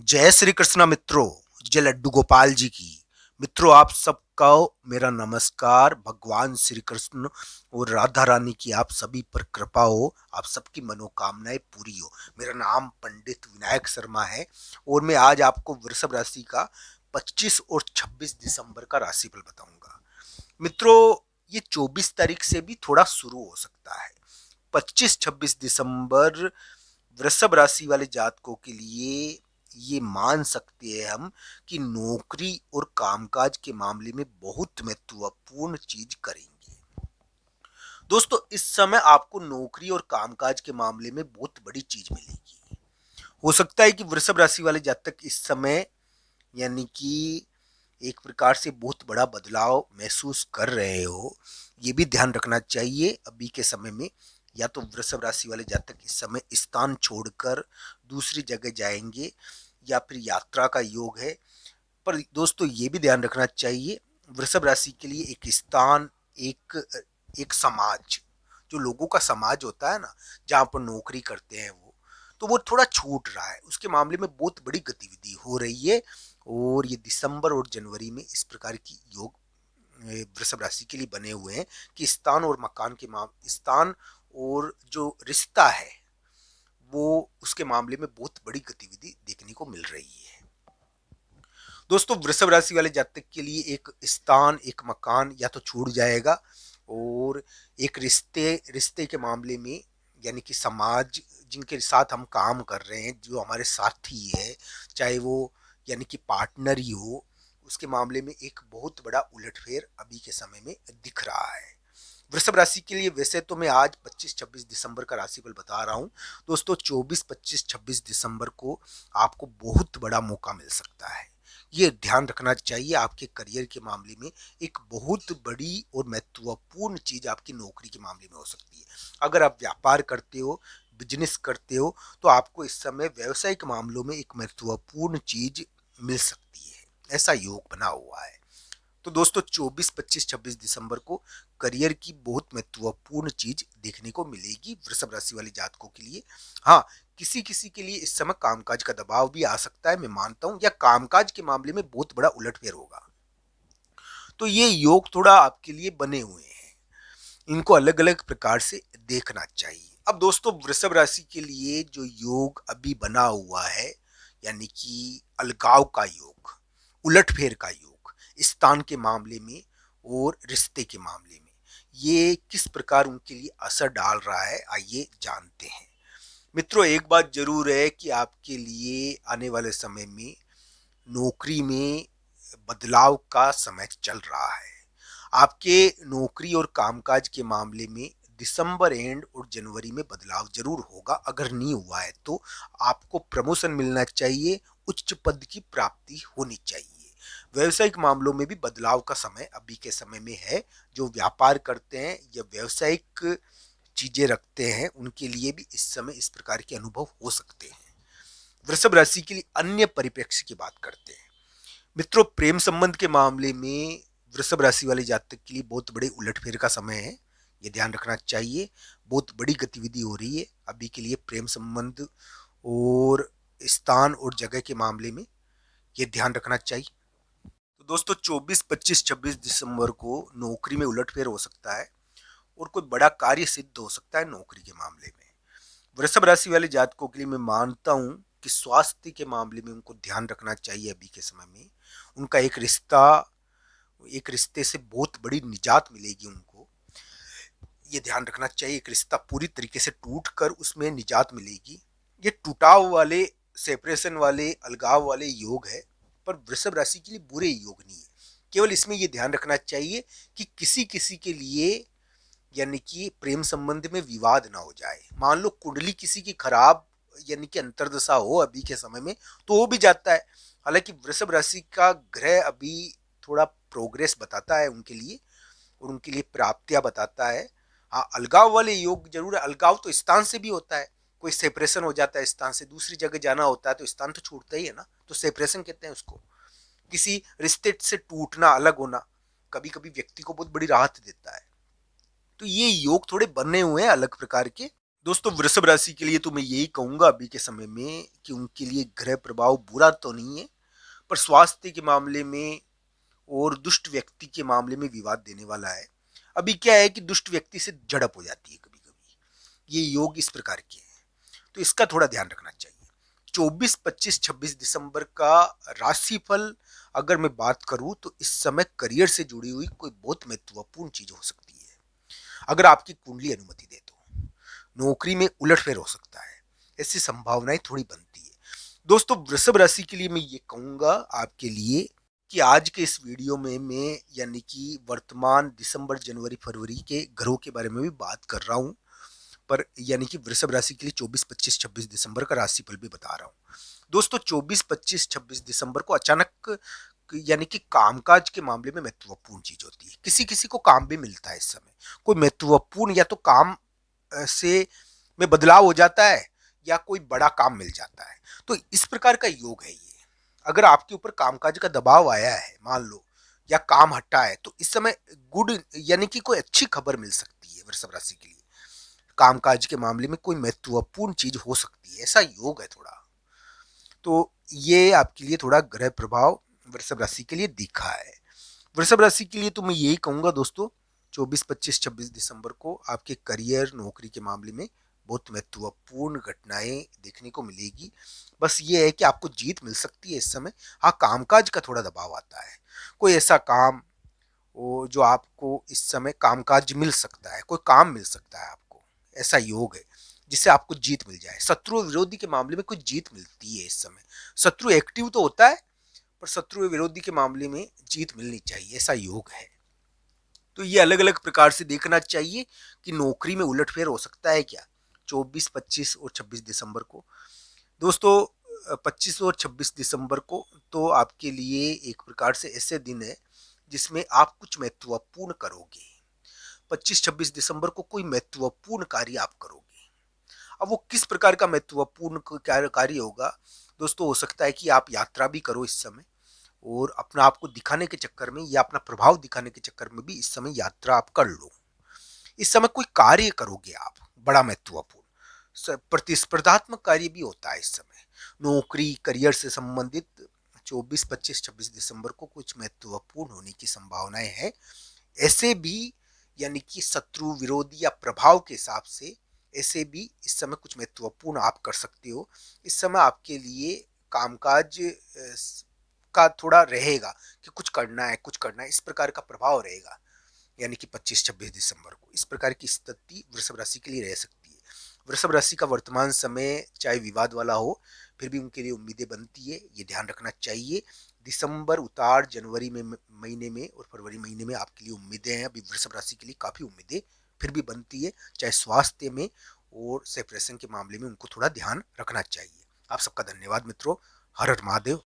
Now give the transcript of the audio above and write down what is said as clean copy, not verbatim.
जय श्री कृष्ण मित्रों। जय लड्डू गोपाल जी की। मित्रों, आप सबका मेरा नमस्कार। भगवान श्री कृष्ण और राधा रानी की आप सभी पर कृपा हो, आप सबकी मनोकामनाएं पूरी हो। मेरा नाम पंडित विनायक शर्मा है और मैं आज आपको वृषभ राशि का 25 और 26 दिसंबर का राशिफल बताऊंगा। मित्रों, ये 24 तारीख से भी थोड़ा शुरू हो सकता है। 25-26 दिसंबर वृषभ राशि वाले जातकों के लिए ये मान सकते हैं हम कि नौकरी और कामकाज के मामले में बहुत महत्वपूर्ण चीज करेंगे। दोस्तों, इस समय आपको नौकरी और कामकाज के मामले में बहुत बड़ी चीज मिलेगी। हो सकता है कि वृषभ राशि वाले जातक इस समय यानी कि एक प्रकार से बहुत बड़ा बदलाव महसूस कर रहे हो। ये भी ध्यान रखना चाहिए अभी के समय में या तो वृषभ राशि वाले जातक इस समय स्थान छोड़कर दूसरी जगह जाएंगे या फिर यात्रा का योग है। पर दोस्तों, ये भी ध्यान रखना चाहिए वृषभ राशि के लिए एक स्थान, एक एक समाज, जो लोगों का समाज होता है ना, जहाँ पर नौकरी करते हैं वो थोड़ा छूट रहा है। उसके मामले में बहुत बड़ी गतिविधि हो रही है और ये दिसंबर और जनवरी में इस प्रकार की योग वृषभ राशि के लिए बने हुए हैं कि स्थान और मकान के स्थान और जो रिश्ता है वो उसके मामले में बहुत बड़ी गतिविधि देखने को मिल रही है। दोस्तों, वृषभ राशि वाले जातक के लिए एक स्थान, एक मकान या तो छूट जाएगा और एक रिश्ते रिश्ते के मामले में यानी कि समाज जिनके साथ हम काम कर रहे हैं, जो हमारे साथी है, चाहे वो यानी कि पार्टनर ही हो, उसके मामले में एक बहुत बड़ा उलटफेर अभी के समय में दिख रहा है। वृषभ राशि के लिए वैसे तो मैं आज 25-26 दिसंबर का राशिफल बता रहा हूं। दोस्तों, 24-25-26 दिसंबर को आपको बहुत बड़ा मौका मिल सकता है। ये ध्यान रखना चाहिए। आपके करियर के मामले में एक बहुत बड़ी और महत्वपूर्ण चीज आपकी नौकरी के मामले में हो सकती है। अगर आप व्यापार करते हो, बिजनेस करते हो, तो आपको इस समय व्यवसायिक मामलों में एक महत्वपूर्ण चीज मिल सकती है। ऐसा योग बना हुआ है। तो दोस्तों, 24-25-26 दिसंबर को करियर की बहुत महत्वपूर्ण चीज देखने को मिलेगी वृषभ राशि वाले जातकों के लिए। हाँ, किसी किसी के लिए इस समय कामकाज का दबाव भी आ सकता है, मैं मानता हूं, या कामकाज के मामले में बहुत बड़ा उलटफेर होगा। तो ये योग थोड़ा आपके लिए बने हुए हैं, इनको अलग अलग प्रकार से देखना चाहिए। अब दोस्तों, वृषभ राशि के लिए जो योग अभी बना हुआ है यानी कि अलगाव का योग, उलटफेर का योग, स्थान के मामले में और रिश्ते के मामले में, ये किस प्रकार उनके लिए असर डाल रहा है, आइए जानते हैं। मित्रों, एक बात जरूर है कि आपके लिए आने वाले समय में नौकरी में बदलाव का समय चल रहा है। आपके नौकरी और कामकाज के मामले में दिसंबर एंड और जनवरी में बदलाव जरूर होगा। अगर नहीं हुआ है तो आपको प्रमोशन मिलना चाहिए, उच्च पद की प्राप्ति होनी चाहिए। व्यवसायिक मामलों में भी बदलाव का समय अभी के समय में है। जो व्यापार करते हैं या व्यवसायिक चीजें रखते हैं उनके लिए भी इस समय इस प्रकार के अनुभव हो सकते हैं। वृषभ राशि के लिए अन्य परिप्रेक्ष्य की बात करते हैं। मित्रों, प्रेम संबंध के मामले में वृषभ राशि वाले जातक के लिए बहुत बड़े उलटफेर का समय है। ये ध्यान रखना चाहिए। बहुत बड़ी गतिविधि हो रही है अभी के लिए प्रेम संबंध और स्थान और जगह के मामले में, ये ध्यान रखना चाहिए। तो दोस्तों, 24-25-26 दिसंबर को नौकरी में उलटफेर हो सकता है और कोई बड़ा कार्य सिद्ध हो सकता है नौकरी के मामले में। वृषभ राशि वाले जातकों के लिए मैं मानता हूं कि स्वास्थ्य के मामले में उनको ध्यान रखना चाहिए अभी के समय में। उनका एक रिश्ते से बहुत बड़ी निजात मिलेगी उनको। ये ध्यान रखना चाहिए, एक रिश्ता पूरी तरीके से टूट कर उसमें निजात मिलेगी। ये टूटाव वाले, सेपरेशन वाले, अलगाव वाले योग है, पर वृषभ राशि के लिए बुरे योग नहीं है। केवल इसमें ये ध्यान रखना चाहिए कि किसी किसी के लिए यानी कि प्रेम संबंध में विवाद ना हो जाए। मान लो कुंडली किसी की खराब यानी कि अंतर्दशा हो अभी के समय में, तो वो भी जाता है। हालांकि वृषभ राशि का ग्रह अभी थोड़ा प्रोग्रेस बताता है उनके लिए और उनके लिए प्राप्तियां बताता है। हाँ, अलगाव वाले योग जरूर है। अलगाव तो स्थान से भी होता है। कोई सेपरेशन हो जाता है, स्थान से दूसरी जगह जाना होता है तो स्थान तो छूटता ही है ना, तो सेपरेशन कहते हैं उसको। किसी रिश्ते से टूटना, अलग होना कभी कभी व्यक्ति को बहुत बड़ी राहत देता है। तो ये योग थोड़े बने हुए हैं अलग प्रकार के। दोस्तों वृषभ राशि के लिए तो मैं यही कहूंगा अभी के समय में कि उनके लिए ग्रह प्रभाव बुरा तो नहीं है, पर स्वास्थ्य के मामले में और दुष्ट व्यक्ति के मामले में विवाद देने वाला है। अभी क्या है कि दुष्ट व्यक्ति से झड़प हो जाती है कभी कभी, ये योग इस प्रकार के हैं, तो इसका थोड़ा ध्यान रखना चाहिए। 24, 25, 26 दिसंबर का राशिफल अगर मैं बात करूं तो इस समय करियर से जुड़ी हुई कोई बहुत महत्वपूर्ण चीज हो सकती है, अगर आपकी कुंडली अनुमति दे तो। नौकरी में उलटफेर हो सकता है, ऐसी संभावनाएं थोड़ी बनती है। दोस्तों वृषभ राशि के लिए मैं ये कहूंगा आपके लिए कि आज के इस वीडियो में मैं यानी कि वर्तमान दिसंबर, जनवरी, फरवरी के ग्रहों के बारे में भी बात कर रहा हूं, पर यानी कि वृषभ राशि के लिए 24, 25, 26 दिसंबर का राशिफल भी बता रहा हूं। दोस्तों 24, 25, 26 दिसंबर को अचानक यानी कि कामकाज के मामले में महत्वपूर्ण चीज होती है। किसी किसी को काम भी मिलता है इस समय, कोई महत्वपूर्ण या तो काम से में बदलाव हो जाता है या कोई बड़ा काम मिल जाता है, तो इस प्रकार का योग है ये। अगर आपके ऊपर कामकाज का दबाव आया है मान लो, या काम हटा है, तो इस समय गुड यानी कि कोई अच्छी खबर मिल सकती है वृषभ राशि के लिए। कामकाज के मामले में कोई महत्वपूर्ण चीज हो सकती है, ऐसा योग है थोड़ा। तो ये आपके लिए थोड़ा ग्रह प्रभाव वृषभ राशि के लिए दिखा है। वृषभ राशि के लिए तो मैं यही कहूंगा दोस्तों, 24, 25, 26 दिसंबर को आपके करियर, नौकरी के मामले में बहुत महत्वपूर्ण घटनाएं देखने को मिलेगी। बस ये है कि आपको जीत मिल सकती है इस समय। हाँ, कामकाज का थोड़ा दबाव आता है, कोई ऐसा काम वो जो आपको इस समय कामकाज मिल सकता है, कोई काम मिल सकता है आपको, ऐसा योग है जिससे आपको जीत मिल जाए। शत्रु विरोधी के मामले में कुछ जीत मिलती है इस समय। शत्रु एक्टिव तो होता है, पर शत्रु विरोधी के मामले में जीत मिलनी चाहिए, ऐसा योग है। तो ये अलग अलग प्रकार से देखना चाहिए कि नौकरी में उलटफेर हो सकता है क्या 24, 25 और 26 दिसंबर को। दोस्तों 25 और 26 दिसंबर को तो आपके लिए एक प्रकार से ऐसे दिन है जिसमें आप कुछ महत्वपूर्ण करोगे। 25-26 दिसंबर को कोई महत्वपूर्ण कार्य आप करोगे। अब वो किस प्रकार का महत्वपूर्ण कार्य होगा दोस्तों, हो सकता है कि आप यात्रा भी करो इस समय, और अपना आपको दिखाने के चक्कर में या अपना प्रभाव दिखाने के चक्कर में भी इस समय यात्रा आप कर लो। इस समय कोई कार्य करोगे आप बड़ा महत्वपूर्ण, प्रतिस्पर्धात्मक कार्य भी होता है इस समय। नौकरी, करियर से संबंधित 24, 25, 26 दिसंबर को कुछ महत्वपूर्ण होने की संभावनाएं हैं। ऐसे भी यानी कि शत्रु विरोधी या प्रभाव के हिसाब से ऐसे भी इस समय कुछ महत्वपूर्ण आप कर सकते हो। इस समय आपके लिए कामकाज का थोड़ा रहेगा कि कुछ करना है, कुछ करना है, इस प्रकार का प्रभाव रहेगा। यानी कि 25-26 दिसंबर को इस प्रकार की स्थिति वृषभ राशि के लिए रह सकती है। वृषभ राशि का वर्तमान समय चाहे विवाद वाला हो, फिर भी उनके लिए उम्मीदें बनती है, ये ध्यान रखना चाहिए। दिसंबर उतार, जनवरी में महीने में और फरवरी महीने में आपके लिए उम्मीदें हैं। अभी वृषभ राशि के लिए काफी उम्मीदें फिर भी बनती है, चाहे स्वास्थ्य में और सेपरेशन के मामले में उनको थोड़ा ध्यान रखना चाहिए। आप सबका धन्यवाद मित्रों। हर हर महादेव।